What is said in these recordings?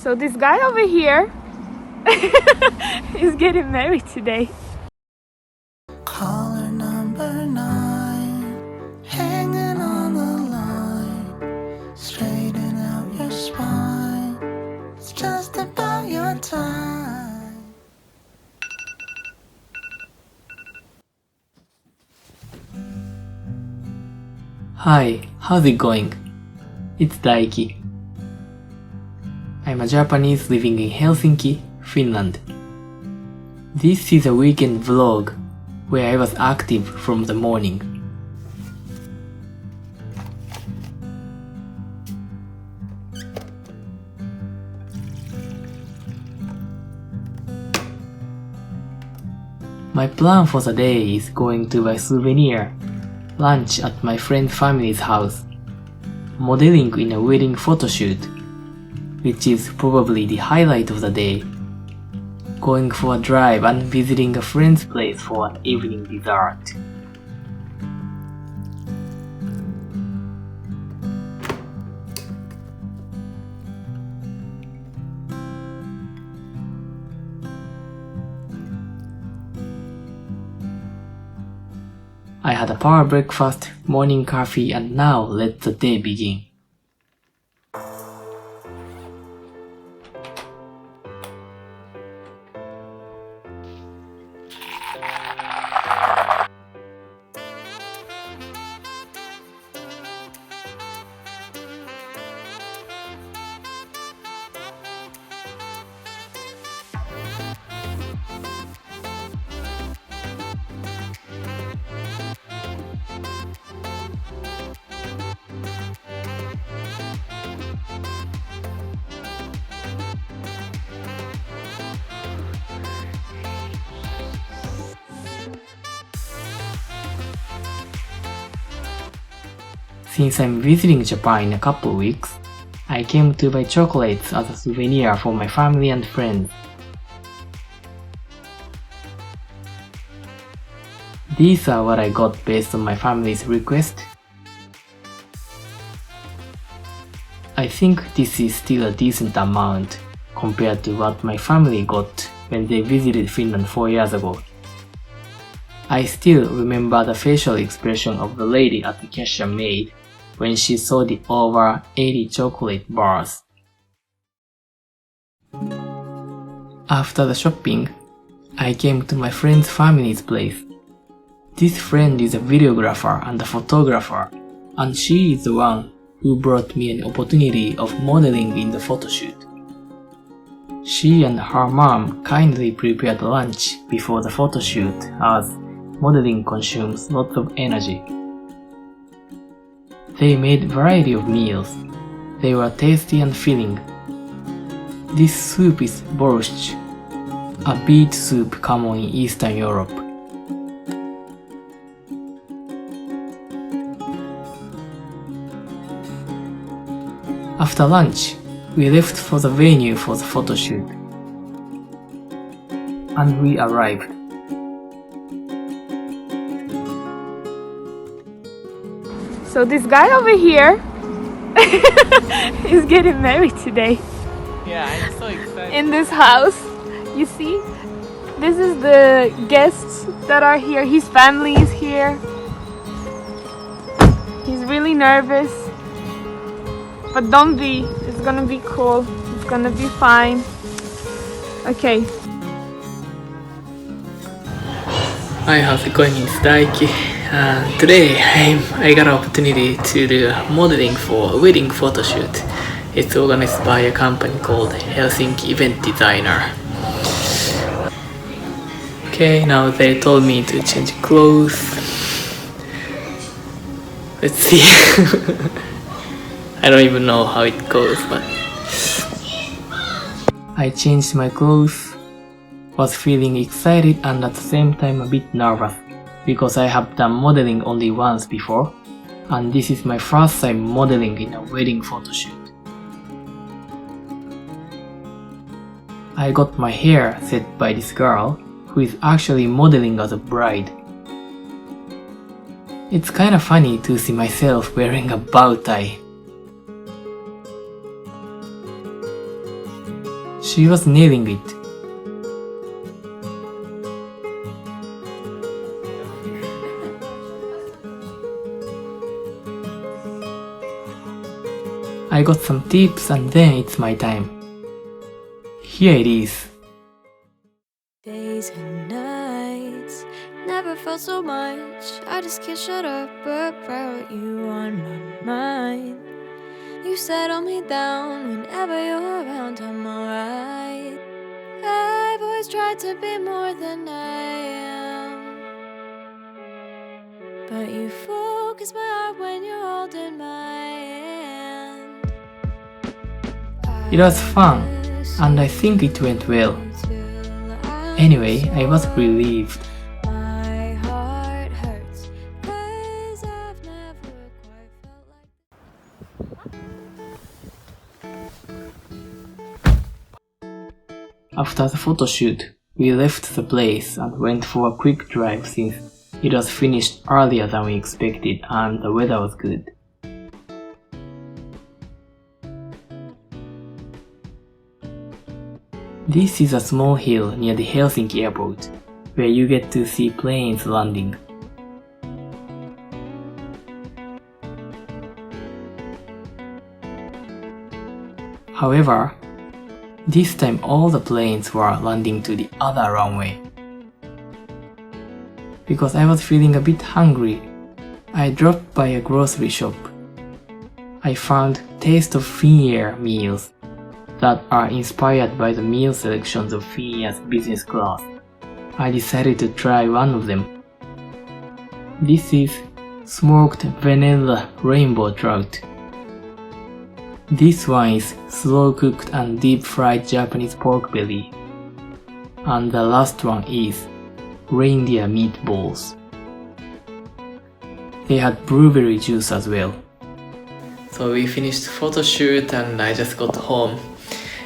So this guy over here is getting married today. Caller number 9, hanging on the line. Straighten out your spine. It's just about your time. Hi, how's it going? It's Daiki. I'm a Japanese living in Helsinki, Finland. This is a weekend vlog where I was active from the morning. My plan for the day is going to buy souvenir, lunch at my friend's family's house, modeling in a wedding photoshoot, which is probably the highlight of the day, going for a drive and visiting a friend's place for an evening dessert. I had a power breakfast, morning coffee, and now let the day begin. Since I'm visiting Japan in a couple weeks, I came to buy chocolates as a souvenir for my family and friends. These are what I got based on my family's request. I think this is still a decent amount compared to what my family got when they visited Finland 4 years ago. I still remember the facial expression of the lady at the cashier made when she saw the over 80 chocolate bars. After the shopping, I came to my friend's family's place. This friend is a videographer and a photographer, and she is the one who brought me an opportunity of modeling in the photoshoot. She and her mom kindly prepared lunch before the photoshoot as modeling consumes lots of energy. They made a variety of meals. They were tasty and filling. This soup is borscht, a beet soup common in Eastern Europe. After lunch, we left for the venue for the photoshoot. And we arrived. So this guy over here is getting married today. Yeah, I'm so excited. In this house. You see? This is the guests that are here. His family is here. He's really nervous. But don't be. It's gonna be cool. It's gonna be fine. Okay. Hi, how's it going? It's Daiki. Today I got an opportunity to do modeling for a wedding photoshoot. It's organized by a company called Helsinki Event Designer. Okay, now they told me to change clothes. Let's see. I don't even know how it goes, but I changed my clothes, was feeling excited and at the same time a bit nervous because I have done modeling only once before, and this is my first time modeling in a wedding photoshoot. I got my hair set by this girl who is actually modeling as a bride. It's kinda funny to see myself wearing a bow tie. She was nailing it. I got some tips and then it's my time. Here it is. Days and nights, never felt so much. I just can't shut up about you on my mind. You settle me down whenever you're around, I'm alright. I've always tried to be more than I am, but you focus my heart when you're holding my hand. It was fun, and I think it went well. Anyway, I was relieved. My heart hurts, 'cause I've never quite felt like. After the photoshoot, we left the place and went for a quick drive since it was finished earlier than we expected and the weather was good. This is a small hill near the Helsinki airport, where you get to see planes landing. However, this time all the planes were landing to the other runway. Because I was feeling a bit hungry, I dropped by a grocery shop. I found Taste of Finnair meals that are inspired by the meal selections of Finnair's business class. I decided to try one of them. This is smoked vanilla rainbow trout. This one is slow cooked and deep fried Japanese pork belly. And the last one is reindeer meatballs. They had blueberry juice as well. So we finished photo shoot and I just got home.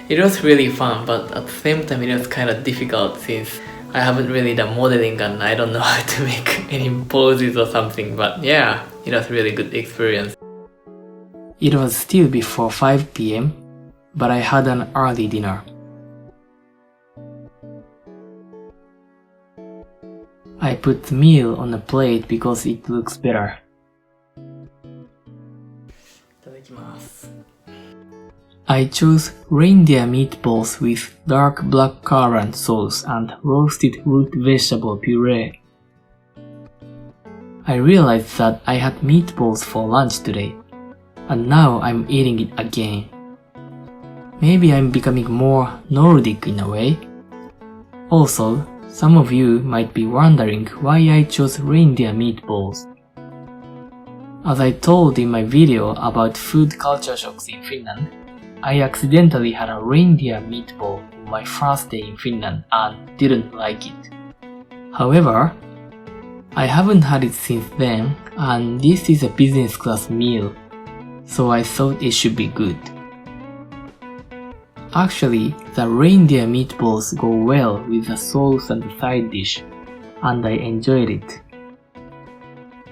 It was really fun, but at the same time it was kind of difficult since I haven't really done modeling and I don't know how to make any poses or something, but yeah, it was a really good experience. It was still before 5 p.m, but I had an early dinner. I put the meal on a plate because it looks better. I chose reindeer meatballs with dark black currant sauce and roasted root vegetable puree. I realized that I had meatballs for lunch today, and now I'm eating it again. Maybe I'm becoming more Nordic in a way. Also, some of you might be wondering why I chose reindeer meatballs. As I told in my video about food culture shocks in Finland, I accidentally had a reindeer meatball on my first day in Finland and didn't like it. However, I haven't had it since then and this is a business class meal, so I thought it should be good. Actually, the reindeer meatballs go well with the sauce and the side dish, and I enjoyed it.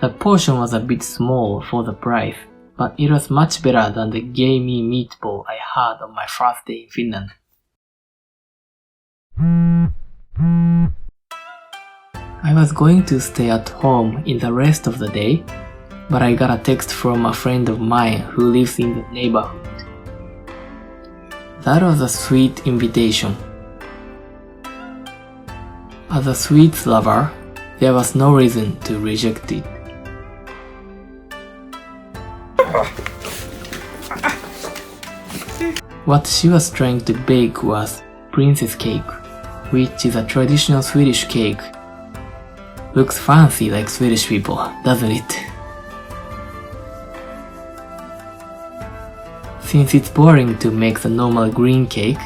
The portion was a bit small for the price, but it was much better than the gamey meatball I had on my first day in Finland. I was going to stay at home in the rest of the day, but I got a text from a friend of mine who lives in the neighborhood. That was a sweet invitation. As a sweets lover, there was no reason to reject it. What she was trying to bake was princess cake, which is a traditional Swedish cake. Looks fancy like Swedish people, doesn't it? Since it's boring to make the normal green cake,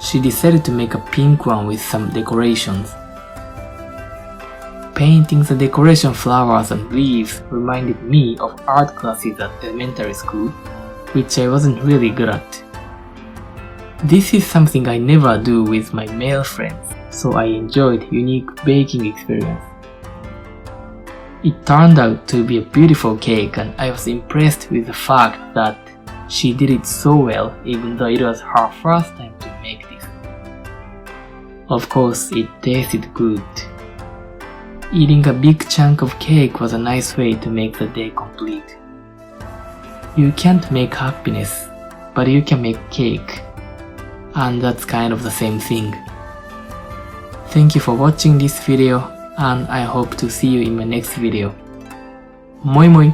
she decided to make a pink one with some decorations. Painting the decoration flowers and leaves reminded me of art classes at elementary school, which I wasn't really good at. This is something I never do with my male friends, so I enjoyed unique baking experience. It turned out to be a beautiful cake and I was impressed with the fact that she did it so well even though it was her first time to make this. Of course, it tasted good. Eating a big chunk of cake was a nice way to make the day complete. You can't make happiness, but you can make cake. And that's kind of the same thing. Thank you for watching this video, and I hope to see you in my next video. Moi moi!